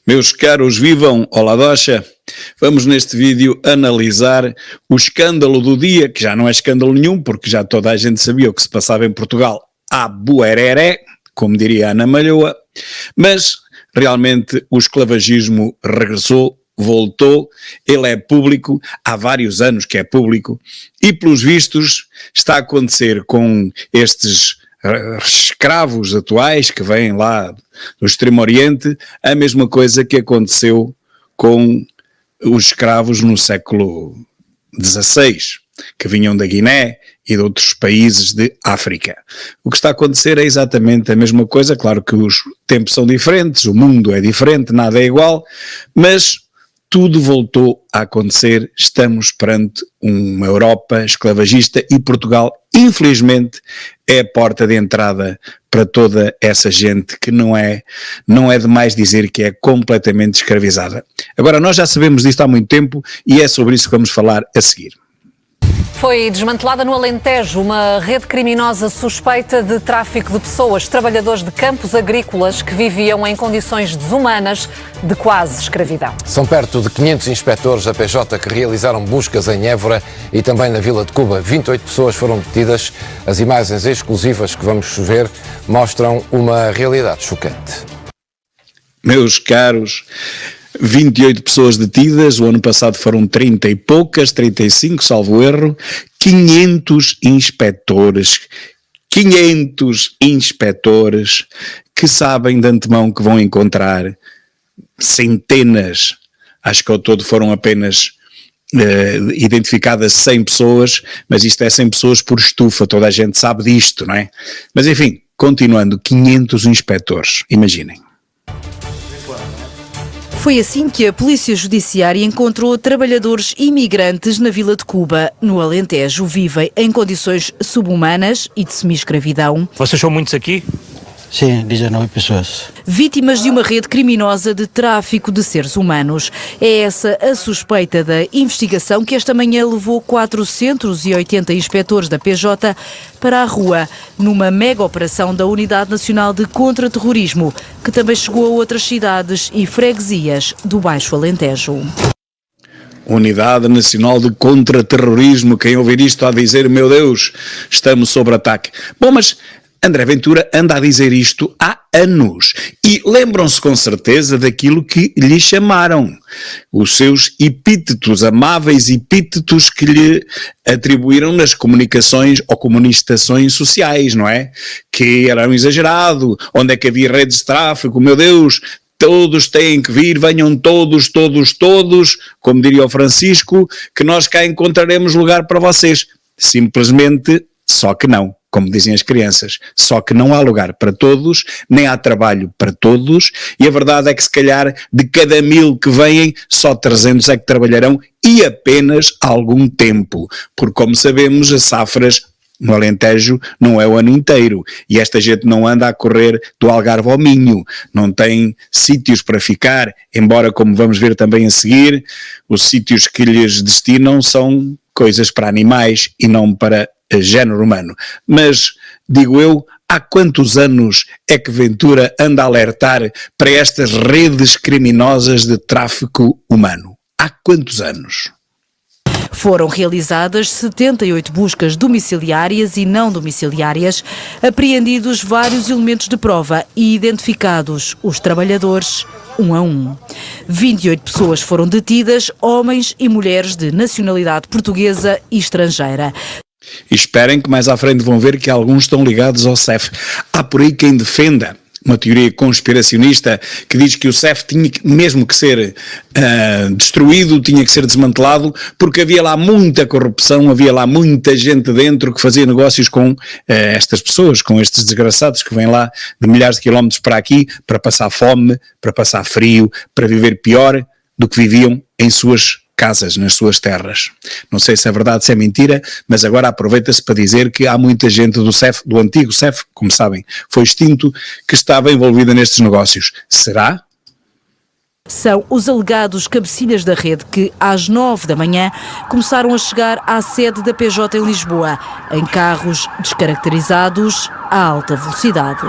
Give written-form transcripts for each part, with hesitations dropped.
Meus caros, vivam! Olá, Docha! Vamos neste vídeo analisar o escândalo do dia, que já não é escândalo nenhum, porque já toda a gente sabia o que se passava em Portugal à buereré, como diria Ana Malhoa, mas realmente o esclavagismo regressou, voltou, ele é público, há vários anos que é público, e pelos vistos está a acontecer com estes escravos atuais que vêm lá do Extremo Oriente, a mesma coisa que aconteceu com os escravos no século XVI, que vinham da Guiné e de outros países de África. O que está a acontecer é exatamente a mesma coisa, claro que os tempos são diferentes, o mundo é diferente, nada é igual, mas tudo voltou a acontecer, estamos perante uma Europa esclavagista e Portugal, infelizmente, é a porta de entrada para toda essa gente que não é demais dizer que é completamente escravizada. Agora, nós já sabemos disto há muito tempo e é sobre isso que vamos falar a seguir. Foi desmantelada no Alentejo uma rede criminosa suspeita de tráfico de pessoas, trabalhadores de campos agrícolas que viviam em condições desumanas de quase escravidão. São perto de 500 inspectores da PJ que realizaram buscas em Évora e também na Vila de Cuba. 28 pessoas foram detidas. As imagens exclusivas que vamos ver mostram uma realidade chocante. Meus caros, 28 pessoas detidas, o ano passado foram 30 e poucas, 35, salvo erro, 500 inspectores que sabem de antemão que vão encontrar centenas, acho que ao todo foram apenas identificadas 100 pessoas, mas isto é 100 pessoas por estufa, toda a gente sabe disto, não é? Mas enfim, continuando, 500 inspectores, imaginem. Foi assim que a Polícia Judiciária encontrou trabalhadores imigrantes na Vila de Cuba, no Alentejo. Vivem em condições subhumanas e de semi-escravidão. Vocês são muitos aqui? Sim, 19 pessoas. Vítimas de uma rede criminosa de tráfico de seres humanos. É essa a suspeita da investigação que esta manhã levou 480 inspectores da PJ para a rua, numa mega operação da Unidade Nacional de Contra-Terrorismo, que também chegou a outras cidades e freguesias do Baixo Alentejo. Unidade Nacional de Contra-Terrorismo, quem ouvir isto há de dizer, meu Deus, estamos sob ataque. Bom, mas André Ventura anda a dizer isto há anos e lembram-se com certeza daquilo que lhe chamaram, os seus epítetos, amáveis epítetos que lhe atribuíram nas comunicações ou comunicações sociais, não é? Que era um exagerado, onde é que havia redes de tráfico, meu Deus, todos têm que vir, venham todos, como diria o Francisco, que nós cá encontraremos lugar para vocês. Simplesmente, só que não. Como dizem as crianças, só que não há lugar para todos, nem há trabalho para todos, e a verdade é que se calhar de cada 1000 que vêm, só 300 é que trabalharão e apenas algum tempo, porque como sabemos as safras no Alentejo não é o ano inteiro, e esta gente não anda a correr do Algarve ao Minho, não tem sítios para ficar, embora como vamos ver também a seguir, os sítios que lhes destinam são coisas para animais e não para género humano. Mas, digo eu, há quantos anos é que Ventura anda a alertar para estas redes criminosas de tráfico humano? Há quantos anos? Foram realizadas 78 buscas domiciliárias e não domiciliárias, apreendidos vários elementos de prova e identificados os trabalhadores um a um. 28 pessoas foram detidas, homens e mulheres de nacionalidade portuguesa e estrangeira. E esperem que mais à frente vão ver que alguns estão ligados ao CEF. Há por aí quem defenda uma teoria conspiracionista que diz que o CEF tinha mesmo que ser destruído, tinha que ser desmantelado, porque havia lá muita corrupção, havia lá muita gente dentro que fazia negócios com estas pessoas, com estes desgraçados que vêm lá de milhares de quilómetros para aqui, para passar fome, para passar frio, para viver pior do que viviam em suas casas, nas suas terras. Não sei se é verdade, se é mentira, mas agora aproveita-se para dizer que há muita gente do CEF, do antigo CEF, como sabem, foi extinto, que estava envolvida nestes negócios. Será? São os alegados cabecilhas da rede que, às 9 da manhã, começaram a chegar à sede da PJ em Lisboa, em carros descaracterizados a alta velocidade.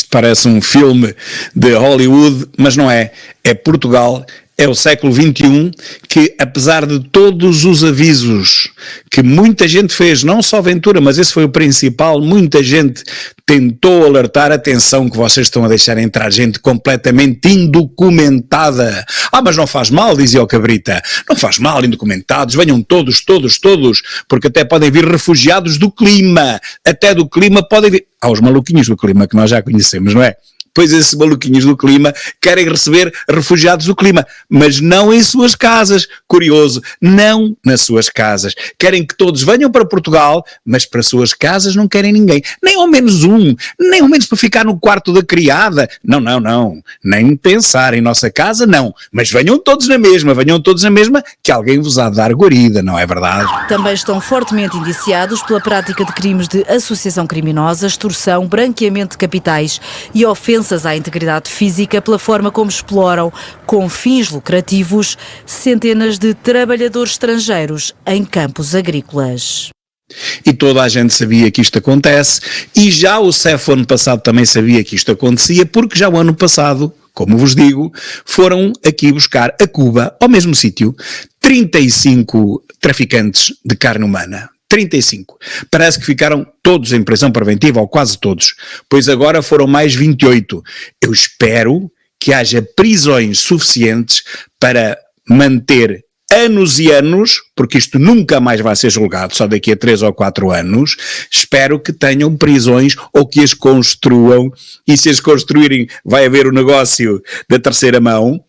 parece um filme de Hollywood, mas não é. É Portugal, é o século XXI, que apesar de todos os avisos que muita gente fez, não só Ventura, mas esse foi o principal, muita gente tentou alertar, atenção que vocês estão a deixar entrar gente completamente indocumentada. Mas não faz mal, dizia o Cabrita, não faz mal indocumentados, venham todos, porque até podem vir refugiados do clima, até do clima podem vir, os maluquinhos do clima que nós já conhecemos, não é? Pois esses maluquinhos do clima querem receber refugiados do clima, mas não em suas casas. Curioso, não nas suas casas. Querem que todos venham para Portugal, mas para suas casas não querem ninguém. Nem ao menos um, nem ao menos para ficar no quarto da criada. Não. Nem pensar em nossa casa, não. Mas venham todos na mesma, que alguém vos há de dar guarida, não é verdade? Também estão fortemente indiciados pela prática de crimes de associação criminosa, extorsão, branqueamento de capitais e ofensas à integridade física pela forma como exploram, com fins lucrativos, centenas de trabalhadores estrangeiros em campos agrícolas. E toda a gente sabia que isto acontece, e já o CEF ano passado também sabia que isto acontecia, porque já o ano passado, como vos digo, foram aqui buscar a Cuba, ao mesmo sítio, 35 traficantes de carne humana. 35. Parece que ficaram todos em prisão preventiva, ou quase todos, pois agora foram mais 28. Eu espero que haja prisões suficientes para manter anos e anos, porque isto nunca mais vai ser julgado, só daqui a 3 ou 4 anos, espero que tenham prisões ou que as construam, e se as construírem vai haver o negócio da terceira mão,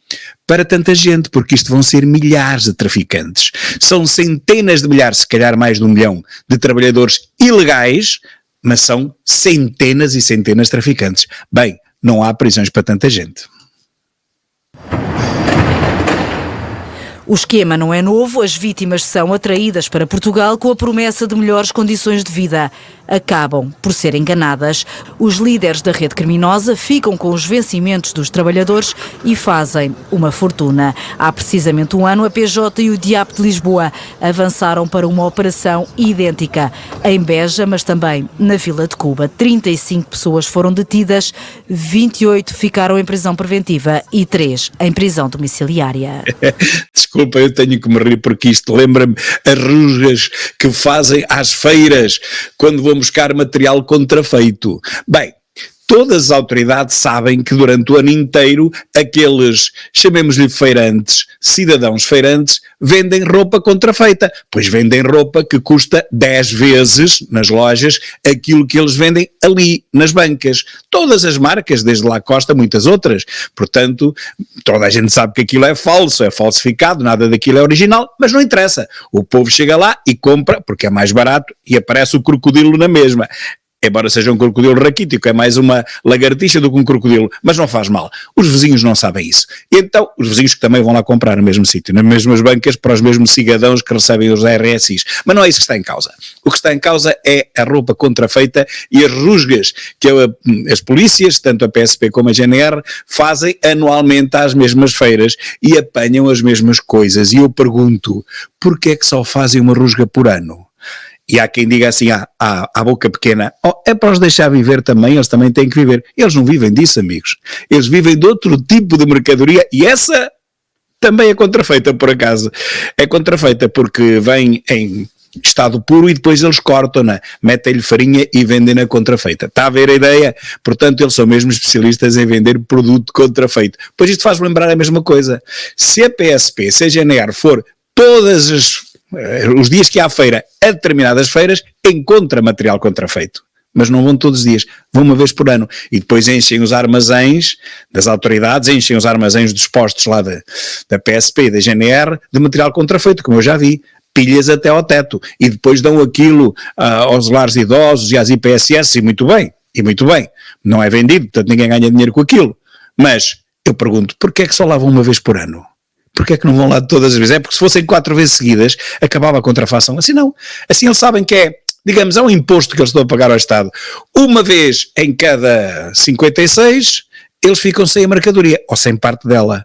para tanta gente, porque isto vão ser milhares de traficantes. São centenas de milhares, se calhar mais de 1 milhão, de trabalhadores ilegais, mas são centenas e centenas de traficantes. Bem, não há prisões para tanta gente. O esquema não é novo, as vítimas são atraídas para Portugal com a promessa de melhores condições de vida. Acabam por ser enganadas. Os líderes da rede criminosa ficam com os vencimentos dos trabalhadores e fazem uma fortuna. Há precisamente um ano, a PJ e o Diabo de Lisboa avançaram para uma operação idêntica em Beja, mas também na Vila de Cuba. 35 pessoas foram detidas, 28 ficaram em prisão preventiva e 3 em prisão domiciliária. Desculpa, eu tenho que me rir porque isto lembra-me as rusgas que fazem às feiras quando vão buscar material contrafeito. Bem, todas as autoridades sabem que durante o ano inteiro aqueles, chamemos-lhe feirantes, cidadãos feirantes, vendem roupa contrafeita, pois vendem roupa que custa 10 vezes nas lojas aquilo que eles vendem ali nas bancas. Todas as marcas, desde Lacoste a muitas outras. Portanto, toda a gente sabe que aquilo é falso, é falsificado, nada daquilo é original, mas não interessa. O povo chega lá e compra porque é mais barato e aparece o crocodilo na mesma. Embora seja um crocodilo raquítico, é mais uma lagartixa do que um crocodilo, mas não faz mal. Os vizinhos não sabem isso. E então, os vizinhos que também vão lá comprar no mesmo sítio, nas mesmas bancas, para os mesmos cidadãos que recebem os RSIs. Mas não é isso que está em causa. O que está em causa é a roupa contrafeita e as rusgas que as polícias, tanto a PSP como a GNR, fazem anualmente às mesmas feiras e apanham as mesmas coisas. E eu pergunto, porquê é que só fazem uma rusga por ano? E há quem diga assim, à boca pequena, é para os deixar viver também, eles também têm que viver. Eles não vivem disso, amigos. Eles vivem de outro tipo de mercadoria e essa também é contrafeita, por acaso. É contrafeita porque vem em estado puro e depois eles cortam-na, metem-lhe farinha e vendem-na contrafeita. Está a ver a ideia? Portanto, eles são mesmo especialistas em vender produto contrafeito. Pois isto faz lembrar a mesma coisa. Se a PSP, se a GNR for todas os dias que há feira, a determinadas feiras, encontra material contrafeito. Mas não vão todos os dias, vão uma vez por ano. E depois enchem os armazéns das autoridades, enchem os armazéns dos postos lá da PSP e da GNR de material contrafeito, como eu já vi. Pilhas até ao teto. E depois dão aquilo aos lares idosos e às IPSS, e muito bem. Não é vendido, portanto ninguém ganha dinheiro com aquilo. Mas eu pergunto, porquê é que só lá vão uma vez por ano? Porquê é que não vão lá todas as vezes? É porque se fossem 4 vezes seguidas, acabava a contrafação. Assim não. Assim eles sabem que é, digamos, é um imposto que eles estão a pagar ao Estado. Uma vez em cada 56, eles ficam sem a mercadoria, ou sem parte dela.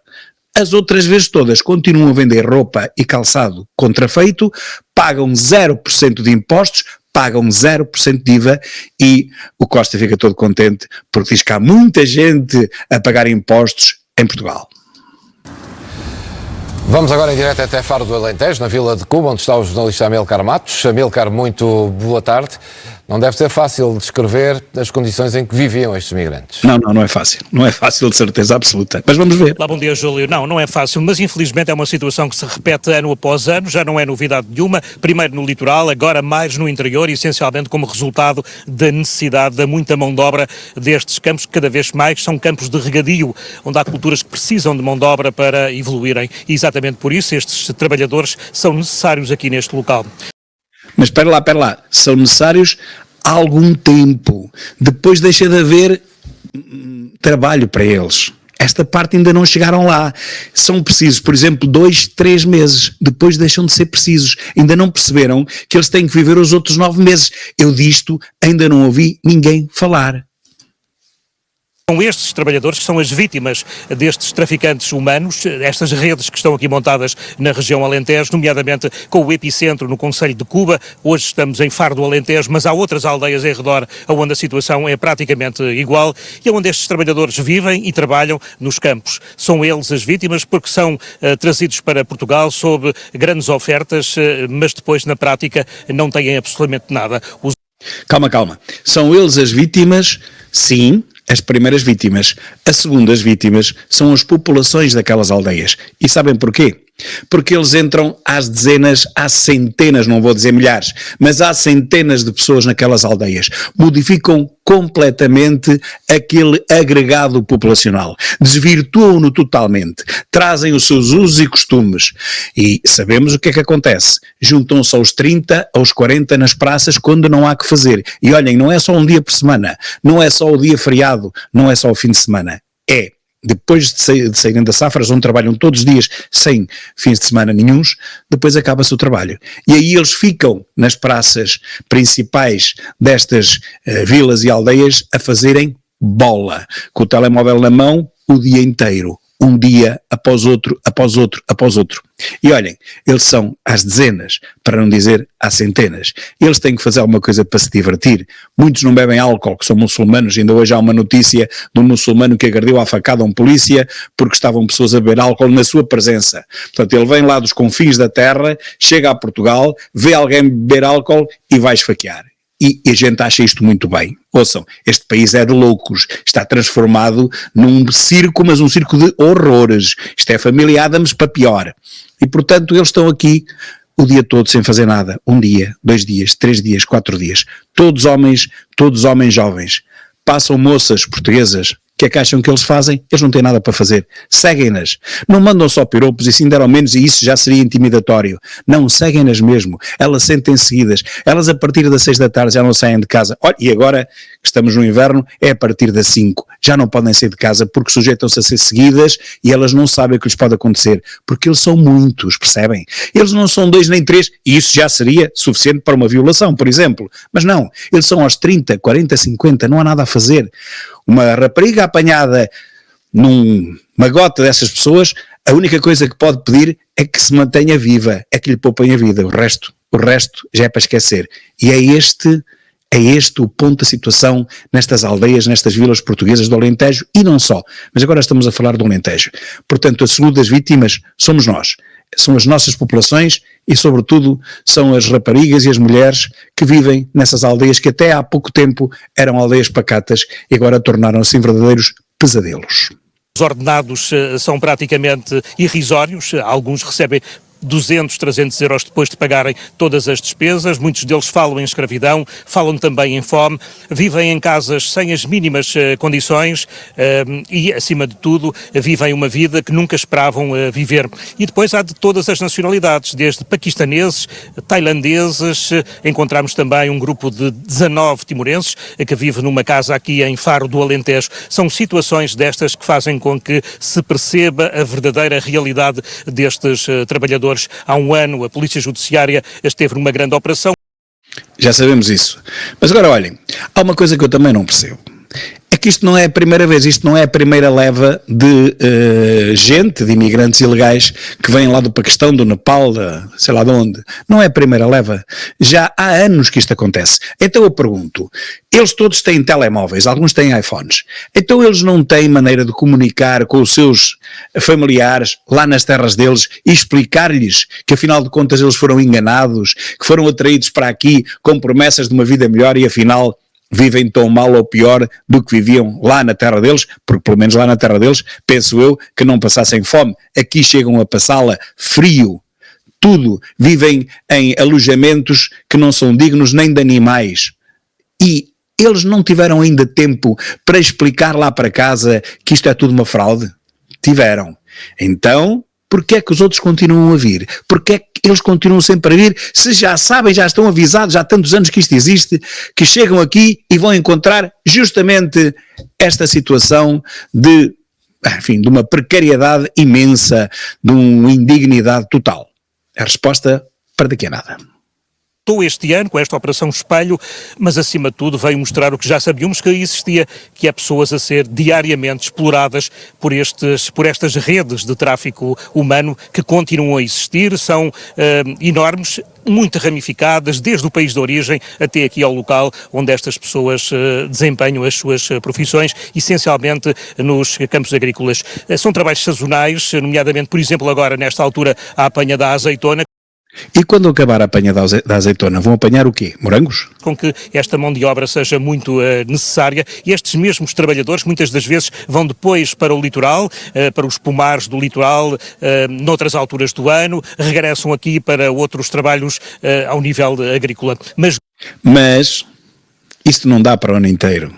As outras vezes todas continuam a vender roupa e calçado contrafeito, pagam 0% de impostos, pagam 0% de IVA e o Costa fica todo contente porque diz que há muita gente a pagar impostos em Portugal. Vamos agora em direto até Faro do Alentejo, na Vila de Cuba, onde está o jornalista Amílcar Matos. Amílcar, muito boa tarde. Não deve ser fácil descrever as condições em que viviam estes migrantes. Não é fácil. Não é fácil, de certeza absoluta. Mas vamos ver. Olá, bom dia, Júlio. Não é fácil, mas infelizmente é uma situação que se repete ano após ano, já não é novidade nenhuma, primeiro no litoral, agora mais no interior, essencialmente como resultado da necessidade da muita mão de obra destes campos, que cada vez mais são campos de regadio, onde há culturas que precisam de mão de obra para evoluírem. E exatamente por isso estes trabalhadores são necessários aqui neste local. Mas espera lá, são necessários há algum tempo, depois deixa de haver trabalho para eles. Esta parte ainda não chegaram lá, são precisos, por exemplo, 2, 3 meses, depois deixam de ser precisos, ainda não perceberam que eles têm que viver os outros 9 meses, eu disto ainda não ouvi ninguém falar. São estes trabalhadores que são as vítimas destes traficantes humanos, estas redes que estão aqui montadas na região Alentejo, nomeadamente com o epicentro no concelho de Cuba. Hoje estamos em Faro do Alentejo, mas há outras aldeias em redor onde a situação é praticamente igual e onde estes trabalhadores vivem e trabalham nos campos. São eles as vítimas porque são trazidos para Portugal sob grandes ofertas, mas depois na prática não têm absolutamente nada. Calma. São eles as vítimas, sim, as primeiras vítimas. As segundas vítimas são as populações daquelas aldeias. E sabem porquê? Porque eles entram às dezenas, às centenas, não vou dizer milhares, mas há centenas de pessoas naquelas aldeias. Modificam completamente aquele agregado populacional. Desvirtuam-no totalmente. Trazem os seus usos e costumes. E sabemos o que é que acontece. Juntam-se aos 30, aos 40 nas praças quando não há que fazer. E olhem, não é só um dia por semana, não é só o dia feriado, não é só o fim de semana. É depois de saírem das safras, onde trabalham todos os dias, sem fins de semana nenhuns, depois acaba-se o trabalho. E aí eles ficam nas praças principais destas vilas e aldeias a fazerem bola, com o telemóvel na mão o dia inteiro. Um dia após outro, após outro, após outro. E olhem, eles são às dezenas, para não dizer às centenas. Eles têm que fazer alguma coisa para se divertir. Muitos não bebem álcool, que são muçulmanos. Ainda hoje há uma notícia de um muçulmano que agrediu à facada um polícia porque estavam pessoas a beber álcool na sua presença. Portanto, ele vem lá dos confins da terra, chega a Portugal, vê alguém beber álcool e vai esfaquear. E a gente acha isto muito bem. Ouçam, este país é de loucos, está transformado num circo, mas um circo de horrores. Isto é família Adams para pior. E portanto eles estão aqui o dia todo sem fazer nada. 1 dia, 2 dias, 3 dias, 4 dias. Todos homens jovens. Passam moças portuguesas. O que é que acham que eles fazem? Eles não têm nada para fazer. Seguem-nas. Não mandam só piropos e se deram menos e isso já seria intimidatório. Não, seguem-nas mesmo. Elas sentem-se seguidas. Elas a partir das 6 da tarde já não saem de casa. Olha, e agora que estamos no inverno é a partir das 5. Já não podem sair de casa porque sujeitam-se a ser seguidas e elas não sabem o que lhes pode acontecer. Porque eles são muitos, percebem? Eles não são 2 nem 3 e isso já seria suficiente para uma violação, por exemplo. Mas não, eles são aos 30, 40, 50, não há nada a fazer. Uma rapariga apanhada numa gota dessas pessoas, a única coisa que pode pedir é que se mantenha viva, é que lhe poupem a vida, o resto já é para esquecer. E é este o ponto da situação nestas aldeias, nestas vilas portuguesas do Alentejo e não só, mas agora estamos a falar do Alentejo. Portanto, as segundas vítimas somos nós, são as nossas populações e sobretudo são as raparigas e as mulheres que vivem nessas aldeias que até há pouco tempo eram aldeias pacatas e agora tornaram-se em verdadeiros pesadelos. Os ordenados são praticamente irrisórios, alguns recebem 200, 300 euros depois de pagarem todas as despesas, muitos deles falam em escravidão, falam também em fome, vivem em casas sem as mínimas condições e, acima de tudo, vivem uma vida que nunca esperavam viver. E depois há de todas as nacionalidades, desde paquistaneses, tailandeses, encontramos também um grupo de 19 timorenses que vive numa casa aqui em Faro do Alentejo. São situações destas que fazem com que se perceba a verdadeira realidade destes trabalhadores. Há um ano a Polícia Judiciária esteve numa grande operação. Já sabemos isso. Mas agora olhem, há uma coisa que eu também não percebo. É que isto não é a primeira vez, isto não é a primeira leva de gente, de imigrantes ilegais que vêm lá do Paquistão, do Nepal, sei lá de onde. Não é a primeira leva. Já há anos que isto acontece. Então eu pergunto, eles todos têm telemóveis, alguns têm iPhones. Então eles não têm maneira de comunicar com os seus familiares lá nas terras deles e explicar-lhes que afinal de contas eles foram enganados, que foram atraídos para aqui com promessas de uma vida melhor e afinal vivem tão mal ou pior do que viviam lá na terra deles, porque pelo menos lá na terra deles, penso eu, que não passassem fome. Aqui chegam a passá-la frio, tudo, vivem em alojamentos que não são dignos nem de animais. E eles não tiveram ainda tempo para explicar lá para casa que isto é tudo uma fraude? Tiveram. Então, porquê é que os outros continuam a vir? Porquê é que eles continuam sempre a vir, se já sabem, já estão avisados, já há tantos anos que isto existe, que chegam aqui e vão encontrar justamente esta situação de, enfim, de uma precariedade imensa, de uma indignidade total? A resposta, para daqui a nada. Este ano com esta Operação Espelho, mas acima de tudo veio mostrar o que já sabíamos que existia, que é pessoas a ser diariamente exploradas por estas redes de tráfico humano que continuam a existir, são enormes, muito ramificadas, desde o país de origem até aqui ao local onde estas pessoas desempenham as suas profissões, essencialmente nos campos agrícolas. São trabalhos sazonais, nomeadamente, por exemplo, agora nesta altura a apanha da azeitona. E quando acabar a apanha da azeitona, vão apanhar o quê? Morangos? Com que esta mão de obra seja muito necessária, e estes mesmos trabalhadores muitas das vezes vão depois para o litoral, para os pomares do litoral, noutras alturas do ano, regressam aqui para outros trabalhos ao nível agrícola. Mas isto não dá para o ano inteiro.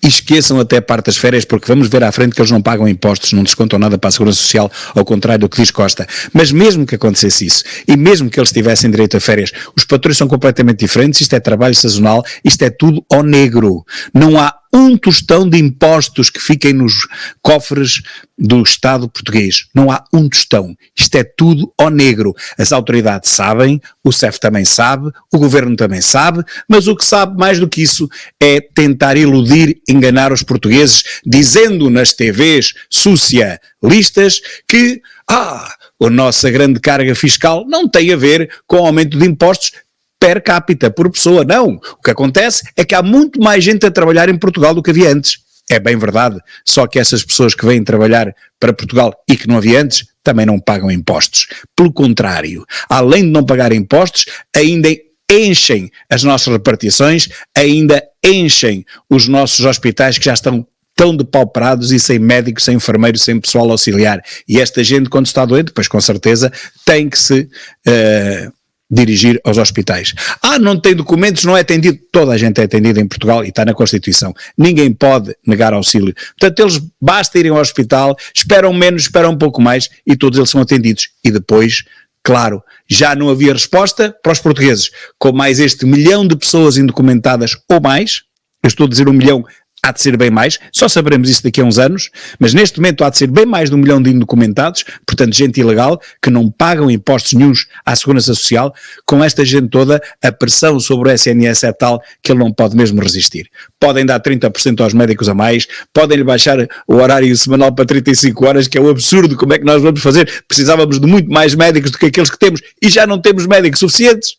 E esqueçam até parte das férias, porque vamos ver à frente que eles não pagam impostos, não descontam nada para a Segurança Social, ao contrário do que diz Costa. Mas mesmo que acontecesse isso, e mesmo que eles tivessem direito a férias, os patrões são completamente diferentes, isto é trabalho sazonal, isto é tudo ao negro. Não há um tostão de impostos que fiquem nos cofres do Estado português. Não há um tostão. Isto é tudo ao negro. As autoridades sabem, o CEF também sabe, o Governo também sabe, mas o que sabe mais do que isso é tentar iludir, enganar os portugueses, dizendo nas TVs socialistas que a nossa grande carga fiscal não tem a ver com o aumento de impostos per capita, por pessoa. Não. O que acontece é que há muito mais gente a trabalhar em Portugal do que havia antes. É bem verdade. Só que essas pessoas que vêm trabalhar para Portugal e que não havia antes, também não pagam impostos. Pelo contrário, além de não pagar impostos, ainda enchem as nossas repartições, ainda enchem os nossos hospitais que já estão tão depauperados e sem médicos, sem enfermeiros, sem pessoal auxiliar. E esta gente, quando está doente, pois com certeza tem que se dirigir aos hospitais. Não tem documentos, não é atendido. Toda a gente é atendida em Portugal e está na Constituição. Ninguém pode negar auxílio. Portanto, eles basta irem ao hospital, esperam menos, esperam um pouco mais e todos eles são atendidos. E depois, claro, já não havia resposta para os portugueses. Com mais este 1 milhão de pessoas indocumentadas ou mais, eu estou a dizer 1 milhão, há de ser bem mais, só saberemos isso daqui a uns anos, mas neste momento há de ser bem mais de 1 milhão de indocumentados, portanto gente ilegal, que não pagam impostos nenhuns à Segurança Social. Com esta gente toda, a pressão sobre o SNS é tal que ele não pode mesmo resistir. Podem dar 30% aos médicos a mais, podem-lhe baixar o horário semanal para 35 horas, que é um absurdo. Como é que nós vamos fazer? Precisávamos de muito mais médicos do que aqueles que temos e já não temos médicos suficientes.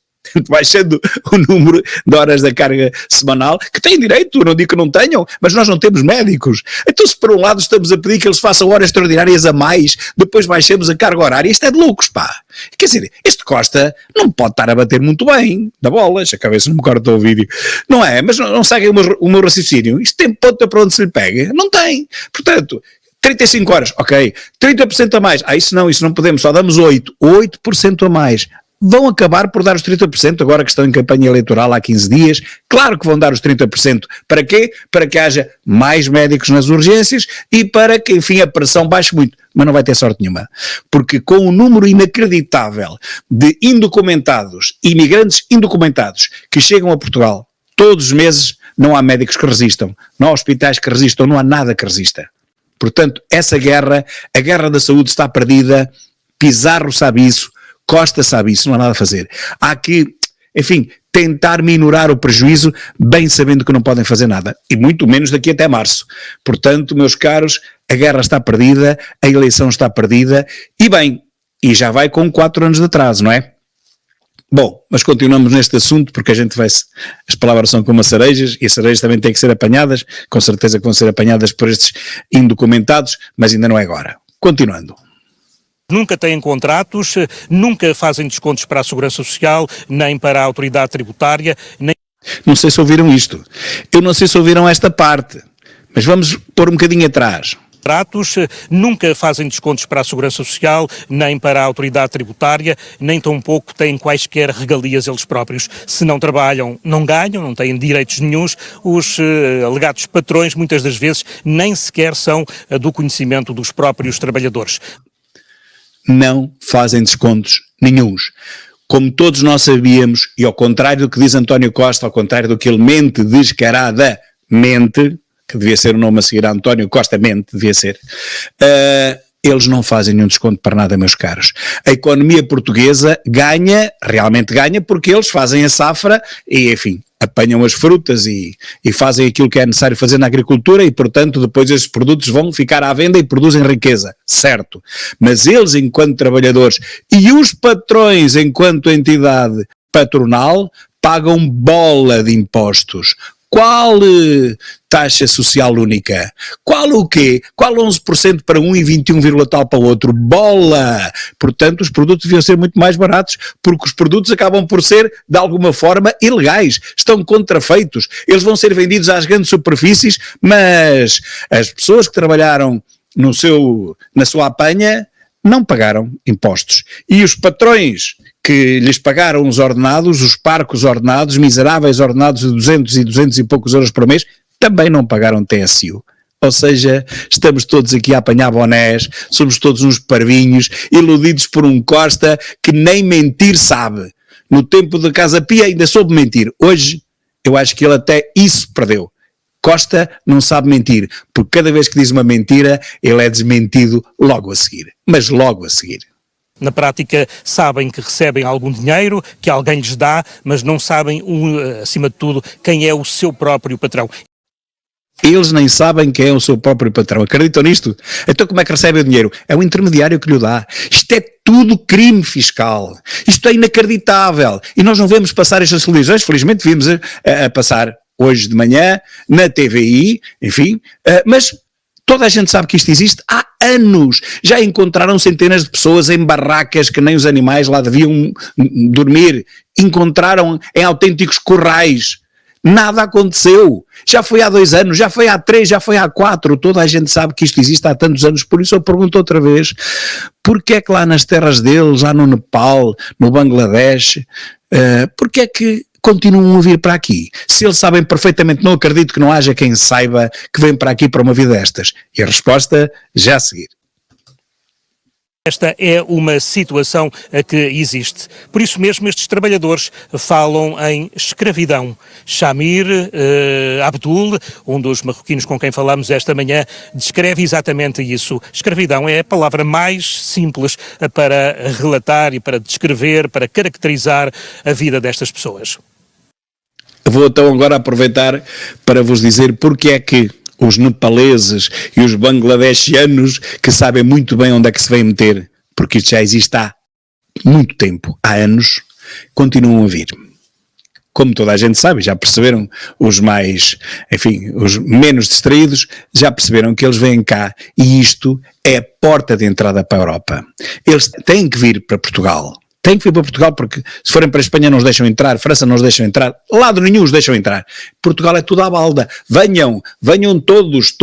Baixando o número de horas da carga semanal, que têm direito, não digo que não tenham, mas nós não temos médicos. Então se por um lado estamos a pedir que eles façam horas extraordinárias a mais, depois baixemos a carga horária, isto é de loucos, pá. Quer dizer, este Costa não pode estar a bater muito bem da bola, a cabeça não me corta o vídeo, não é? Mas não segue o meu raciocínio, isto tem ponta para onde se lhe pega? Não tem. Portanto, 35 horas, ok, 30% a mais, isso não podemos, só damos 8% a mais. Vão acabar por dar os 30%, agora que estão em campanha eleitoral há 15 dias, claro que vão dar os 30%, para quê? Para que haja mais médicos nas urgências e para que, enfim, a pressão baixe muito, mas não vai ter sorte nenhuma, porque com o número inacreditável de indocumentados, imigrantes indocumentados, que chegam a Portugal todos os meses, não há médicos que resistam, não há hospitais que resistam, não há nada que resista. Portanto, essa guerra, a guerra da saúde está perdida, Pizarro sabe isso, Costa sabe isso, não há nada a fazer. Há que, enfim, tentar minorar o prejuízo, bem sabendo que não podem fazer nada, e muito menos daqui até março. Portanto, meus caros, a guerra está perdida, a eleição está perdida, e bem, e já vai com 4 anos de atraso, não é? Bom, mas continuamos neste assunto, porque a gente as palavras são como as cerejas, e as cerejas também têm que ser apanhadas, com certeza que vão ser apanhadas por estes indocumentados, mas ainda não é agora. Continuando. Nunca têm contratos, nunca fazem descontos para a Segurança Social, nem para a Autoridade Tributária, nem... Não sei se ouviram isto. Eu não sei se ouviram esta parte, mas vamos pôr um bocadinho atrás. Nunca fazem descontos para a Segurança Social, nem para a Autoridade Tributária, nem tampouco têm quaisquer regalias eles próprios. Se não trabalham, não ganham, não têm direitos nenhuns. Os alegados patrões, muitas das vezes, nem sequer são do conhecimento dos próprios trabalhadores. Não fazem descontos nenhuns. Como todos nós sabíamos, e ao contrário do que diz António Costa, ao contrário do que ele mente descaradamente, que devia ser o nome a seguir a António Costa, devia ser, eles não fazem nenhum desconto para nada, meus caros. A economia portuguesa realmente ganha, porque eles fazem a safra e, enfim, apanham as frutas e fazem aquilo que é necessário fazer na agricultura e, portanto, depois esses produtos vão ficar à venda e produzem riqueza, certo. Mas eles, enquanto trabalhadores, e os patrões, enquanto entidade patronal, pagam bola de impostos. Qual taxa social única? Qual o quê? Qual 11% para um e 21, tal para o outro? Bola! Portanto, os produtos deviam ser muito mais baratos, porque os produtos acabam por ser, de alguma forma, ilegais. Estão contrafeitos. Eles vão ser vendidos às grandes superfícies, mas as pessoas que trabalharam na sua apanha não pagaram impostos. E os patrões que lhes pagaram os ordenados, os parcos ordenados, miseráveis ordenados de 200 e poucos euros por mês, também não pagaram TSU. Ou seja, estamos todos aqui a apanhar bonés, somos todos uns parvinhos, iludidos por um Costa que nem mentir sabe. No tempo da Casa Pia ainda soube mentir. Hoje, eu acho que ele até isso perdeu. Costa não sabe mentir, porque cada vez que diz uma mentira, ele é desmentido logo a seguir. Mas logo a seguir. Na prática, sabem que recebem algum dinheiro, que alguém lhes dá, mas não sabem, acima de tudo, quem é o seu próprio patrão. Eles nem sabem quem é o seu próprio patrão. Acreditam nisto? Então como é que recebem o dinheiro? É o intermediário que lhe dá. Isto é tudo crime fiscal. Isto é inacreditável. E nós não vemos passar estas televisões, felizmente vimos a passar hoje de manhã, na TVI, enfim, mas toda a gente sabe que isto existe há anos. Já encontraram centenas de pessoas em barracas que nem os animais lá deviam dormir. Encontraram em autênticos corrais. Nada aconteceu. Já foi há 2 anos, já foi há 3, já foi há 4. Toda a gente sabe que isto existe há tantos anos. Por isso eu pergunto outra vez, porquê é que lá nas terras deles, lá no Nepal, no Bangladesh, porquê é que continuam a vir para aqui? Se eles sabem perfeitamente, não acredito que não haja quem saiba que vem para aqui para uma vida destas. E a resposta já a seguir. Esta é uma situação que existe. Por isso mesmo estes trabalhadores falam em escravidão. Shamir Abdul, um dos marroquinos com quem falamos esta manhã, descreve exatamente isso. Escravidão é a palavra mais simples para relatar e para descrever, para caracterizar a vida destas pessoas. Vou então agora aproveitar para vos dizer porque é que os nepaleses e os bangladeshianos, que sabem muito bem onde é que se vem meter, porque isto já existe há muito tempo, há anos, continuam a vir. Como toda a gente sabe, já perceberam, os menos distraídos, já perceberam que eles vêm cá e isto é a porta de entrada para a Europa. Eles têm que vir para Portugal. Têm que vir para Portugal porque se forem para a Espanha não os deixam entrar, França não os deixam entrar, lado nenhum os deixam entrar. Portugal é tudo à balda. Venham todos.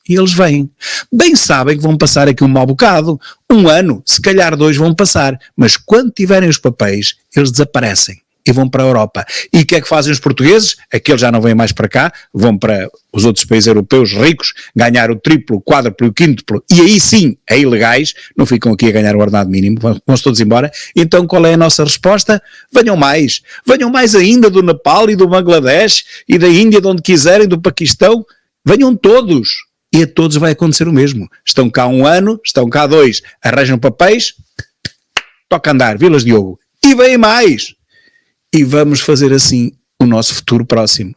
E eles vêm. Bem sabem que vão passar aqui um mau bocado. 1 ano, se calhar 2 vão passar. Mas quando tiverem os papéis, eles desaparecem e vão para a Europa. E o que é que fazem os portugueses? Aqueles já não vêm mais para cá, vão para os outros países europeus ricos, ganhar o triplo, o quádruplo e o quíntuplo, e aí sim, é ilegais, não ficam aqui a ganhar o ordenado mínimo, vão-se todos embora. Então qual é a nossa resposta? Venham mais ainda do Nepal e do Bangladesh e da Índia, de onde quiserem, do Paquistão, venham todos. E a todos vai acontecer o mesmo. Estão cá 1 ano, estão cá 2, arranjam papéis, toca andar, Vilas Diogo, e vêm mais. e vamos fazer assim o nosso futuro próximo.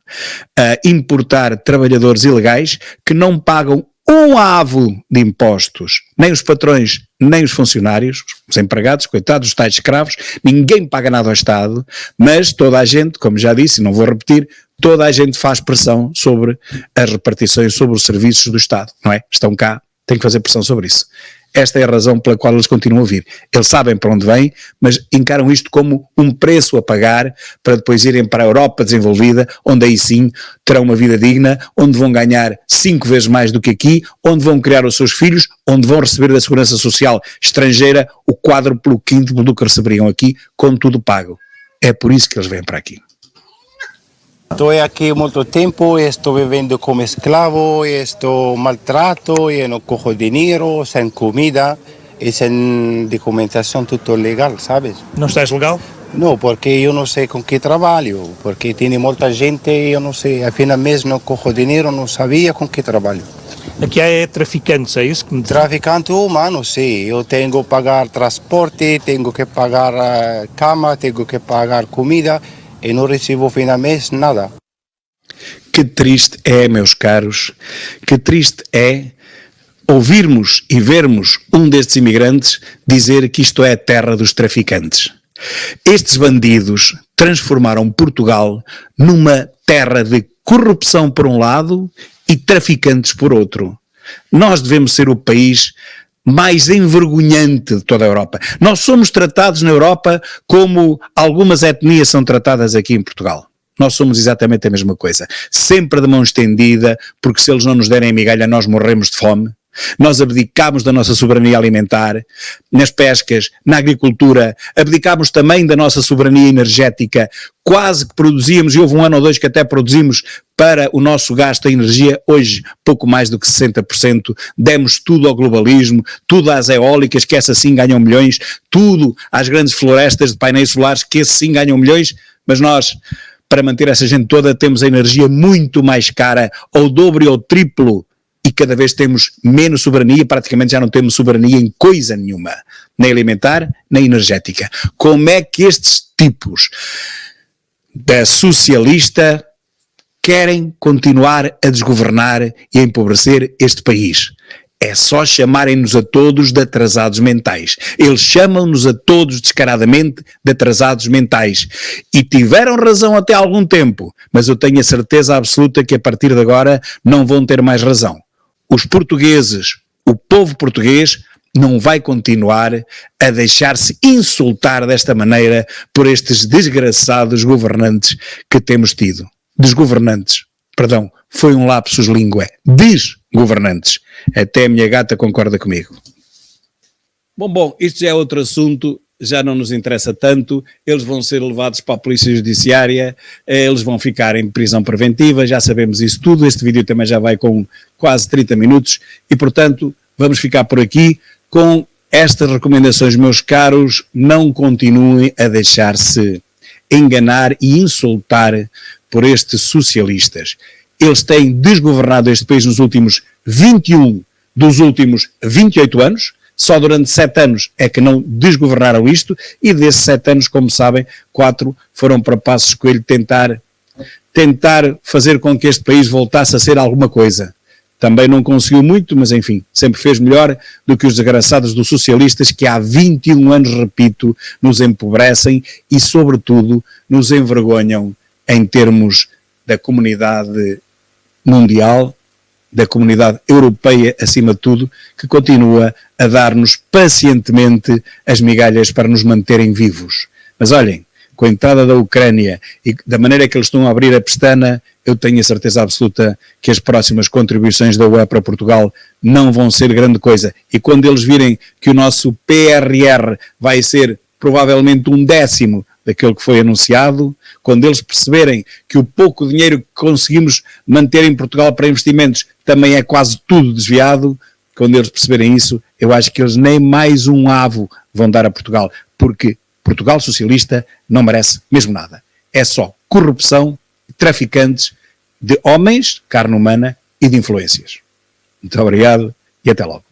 Importar trabalhadores ilegais que não pagam um avo de impostos, nem os patrões, nem os funcionários, os empregados, coitados, os tais escravos, ninguém paga nada ao Estado, mas toda a gente, como já disse, e não vou repetir, toda a gente faz pressão sobre as repartições, sobre os serviços do Estado, não é? Estão cá, têm que fazer pressão sobre isso. Esta é a razão pela qual eles continuam a vir. Eles sabem para onde vêm, mas encaram isto como um preço a pagar para depois irem para a Europa desenvolvida, onde aí sim terão uma vida digna, onde vão ganhar 5 vezes mais do que aqui, onde vão criar os seus filhos, onde vão receber da Segurança Social estrangeira o quádruplo, quíntuplo do que receberiam aqui, com tudo pago. É por isso que eles vêm para aqui. Estou aqui há muito tempo, estou vivendo como esclavo, estou maltrato, e não cojo dinheiro, sem comida e sem documentação, tudo legal, sabes? Não estás legal? Não, porque eu não sei com que trabalho, porque tem muita gente, eu não sei, afinal mesmo não cojo dinheiro, não sabia com que trabalho. Aqui é traficantes, é isso que me diz? Traficante humano, sim, eu tenho que pagar transporte, tenho que pagar cama, tenho que pagar comida, e não recebo fim do mês nada. Que triste é, meus caros, que triste é ouvirmos e vermos um destes imigrantes dizer que isto é a terra dos traficantes. Estes bandidos transformaram Portugal numa terra de corrupção por um lado e traficantes por outro. Nós devemos ser o país mais envergonhante de toda a Europa. Nós somos tratados na Europa como algumas etnias são tratadas aqui em Portugal. Nós somos exatamente a mesma coisa. Sempre de mão estendida, porque se eles não nos derem a migalha nós morremos de fome. Nós abdicámos da nossa soberania alimentar, nas pescas, na agricultura, abdicámos também da nossa soberania energética, quase que produzíamos, e houve um ano ou dois que até produzimos para o nosso gasto em energia, hoje pouco mais do que 60%, demos tudo ao globalismo, tudo às eólicas, que essas sim ganham milhões, tudo às grandes florestas de painéis solares, que esses sim ganham milhões, mas nós, para manter essa gente toda, temos a energia muito mais cara, ao dobro e ao triplo, e cada vez temos menos soberania, praticamente já não temos soberania em coisa nenhuma, nem alimentar, nem energética. Como é que estes tipos da socialista querem continuar a desgovernar e a empobrecer este país? É só chamarem-nos a todos de atrasados mentais. Eles chamam-nos a todos descaradamente de atrasados mentais. E tiveram razão até há algum tempo, mas eu tenho a certeza absoluta que a partir de agora não vão ter mais razão. Os portugueses, o povo português, não vai continuar a deixar-se insultar desta maneira por estes desgraçados governantes que temos tido. Desgovernantes, perdão, foi um lapsus língua, desgovernantes. Até a minha gata concorda comigo. Bom, isto já é outro assunto, já não nos interessa tanto, eles vão ser levados para a Polícia Judiciária, eles vão ficar em prisão preventiva, já sabemos isso tudo, este vídeo também já vai com quase 30 minutos e, portanto, vamos ficar por aqui com estas recomendações, meus caros, não continuem a deixar-se enganar e insultar por estes socialistas. Eles têm desgovernado este país nos últimos 21 dos últimos 28 anos, só durante 7 anos é que não desgovernaram isto, e desses 7 anos, como sabem, 4 foram para Passos Coelho tentar fazer com que este país voltasse a ser alguma coisa. Também não conseguiu muito, mas enfim, sempre fez melhor do que os desgraçados dos socialistas que há 21 anos, repito, nos empobrecem e, sobretudo, nos envergonham em termos da comunidade mundial, da comunidade europeia, acima de tudo, que continua a dar-nos pacientemente as migalhas para nos manterem vivos. Mas olhem, com a entrada da Ucrânia e da maneira que eles estão a abrir a pestana, eu tenho a certeza absoluta que as próximas contribuições da UE para Portugal não vão ser grande coisa. E quando eles virem que o nosso PRR vai ser provavelmente 1/10 daquilo que foi anunciado, quando eles perceberem que o pouco dinheiro que conseguimos manter em Portugal para investimentos também é quase tudo desviado, quando eles perceberem isso, eu acho que eles nem mais um avo vão dar a Portugal, porque Portugal socialista não merece mesmo nada. É só corrupção, traficantes de homens, carne humana e de influências. Muito obrigado e até logo.